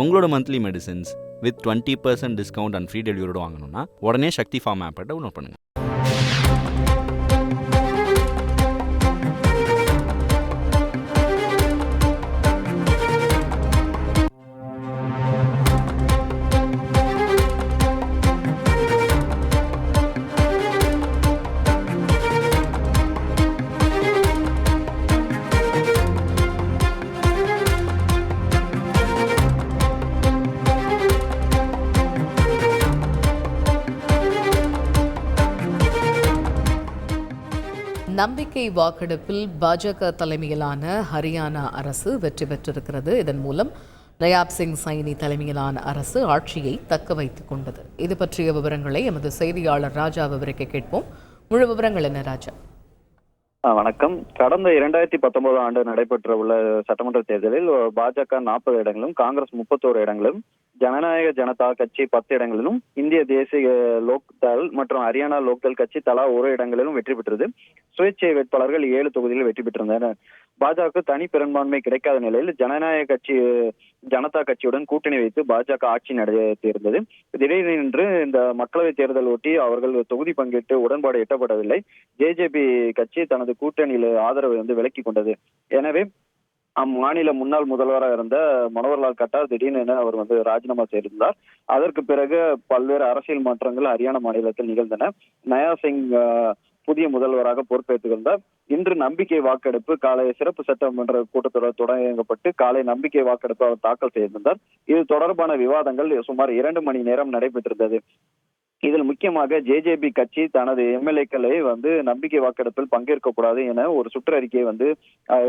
உங்களோட monthly medicines with 20% discount and free டெலிவரியோட வாங்கணும்னா உடனே சக்தி ஃபார்ம் ஆப்பை டவுன்லோட் பண்ணுங்கள். நம்பிக்கை வாக்கெடுப்பில் பாஜக தலைமையிலான ஹரியானா அரசு வெற்றி பெற்றிருக்கிறது. இதன் மூலம் நயாப் சிங் சைனி தலைமையிலான அரசு ஆட்சியை தக்க வைத்துக் கொண்டது. இது பற்றிய விவரங்களை எமது செய்தியாளர் ராஜா விவரிக்க கேட்போம். முழு விவரங்கள் என்ன ராஜா? வணக்கம். கடந்த 2019 ஆண்டு நடைபெற்ற உள்ள சட்டமன்ற தேர்தலில் பாஜக 40 இடங்களும், காங்கிரஸ் 31 இடங்களும், ஜனநாயக ஜனதா கட்சி 10 இடங்களிலும், இந்திய தேசிய லோக்தள் மற்றும் ஹரியானா லோக்தள் கட்சி தலா 1 இடங்களிலும் வெற்றி பெற்றது. சுயேட்சை வேட்பாளர்கள் 7 தொகுதிகளில் வெற்றி பெற்றிருந்தனர். பாஜக தனி பெரும்பான்மை கிடைக்காத நிலையில் ஜனநாயக கட்சி ஜனதா கட்சியுடன் கூட்டணி வைத்து பாஜக ஆட்சி நடத்தியிருந்தது. திடீரென்று இந்த மக்களவை தேர்தல் ஒட்டி அவர்கள் தொகுதி பங்கீட்டு உடன்பாடு எட்டப்படவில்லை. ஜேஜேபி கட்சி தனது கூட்டணியில் ஆதரவை விலக்கி கொண்டது. எனவே அம்மாநில முன்னாள் முதல்வராக இருந்த மனோகர்லால் கட்டார் திடீரென அவர் ராஜினாமா செய்திருந்தார். அதற்கு பிறகு பல்வேறு அரசியல் மாற்றங்கள் ஹரியானா மாநிலத்தில் நிகழ்ந்தன. நயா சிங் புதிய முதல்வராக பொறுப்பேற்றுக் இன்று நம்பிக்கை வாக்கெடுப்பு காலை சிறப்பு சட்டமன்ற கூட்டத்தொடர் தொடங்கப்பட்டு காலை நம்பிக்கை வாக்கெடுப்பு அவர் தாக்கல் செய்திருந்தார். இது தொடர்பான விவாதங்கள் சுமார் 2 மணி நேரம் நடைபெற்றிருந்தது. இதில் முக்கியமாக ஜேஜேபி கட்சி தனது எம்எல்ஏக்களை நம்பிக்கை வாக்கெடுப்பில் பங்கேற்க கூடாது என ஒரு சுற்றறிக்கையை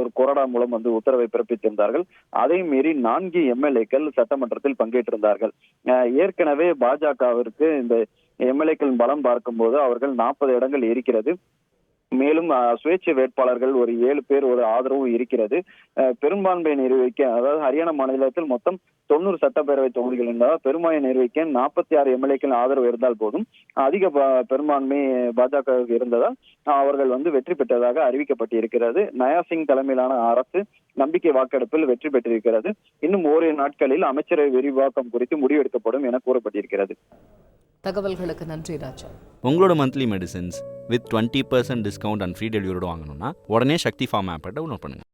ஒரு கொறடா மூலம் உத்தரவை பிறப்பித்திருந்தார்கள். அதை மீறி 4 எம்எல்ஏக்கள் சட்டமன்றத்தில் பங்கேற்றிருந்தார்கள். ஏற்கனவே பாஜகவிற்கு இந்த எம்எல்ஏக்கள் பலம் பார்க்கும் போது அவர்கள் 40 இடங்கள் இருக்கிறது. மேலும் சுயேட்சை வேட்பாளர்கள் ஒரு 7 பேர் ஒரு ஆதரவும் இருக்கிறது. பெரும்பான்மை நிர்வகிக்க, அதாவது ஹரியானா மாநிலத்தில் மொத்தம் 90 சட்டப்பேரவை தொகுதிகள் இருந்தால் பெரும்பான்மை நிர்வகிக்க 46 எம்எல்ஏக்கள் ஆதரவு இருந்தால் போதும். அதிக பெரும்பான்மை பாஜக இருந்ததால் அவர்கள் வெற்றி பெற்றதாக அறிவிக்கப்பட்டிருக்கிறது. நயா சிங் தலைமையிலான அரசு நம்பிக்கை வாக்கெடுப்பில் வெற்றி பெற்றிருக்கிறது. இன்னும் ஓரிரு நாட்களில் அமைச்சரவை விரிவாக்கம் குறித்து முடிவெடுக்கப்படும் என கூறப்பட்டிருக்கிறது. தகவல்களுக்கு நன்றி ராஜா. உங்களோட monthly medicines with 20% discount and free டெலிவரியோட வாங்கணும்னா உடனே சக்தி ஃபார்ம் ஆப்பை டவுன்லோட் பண்ணுங்கள்.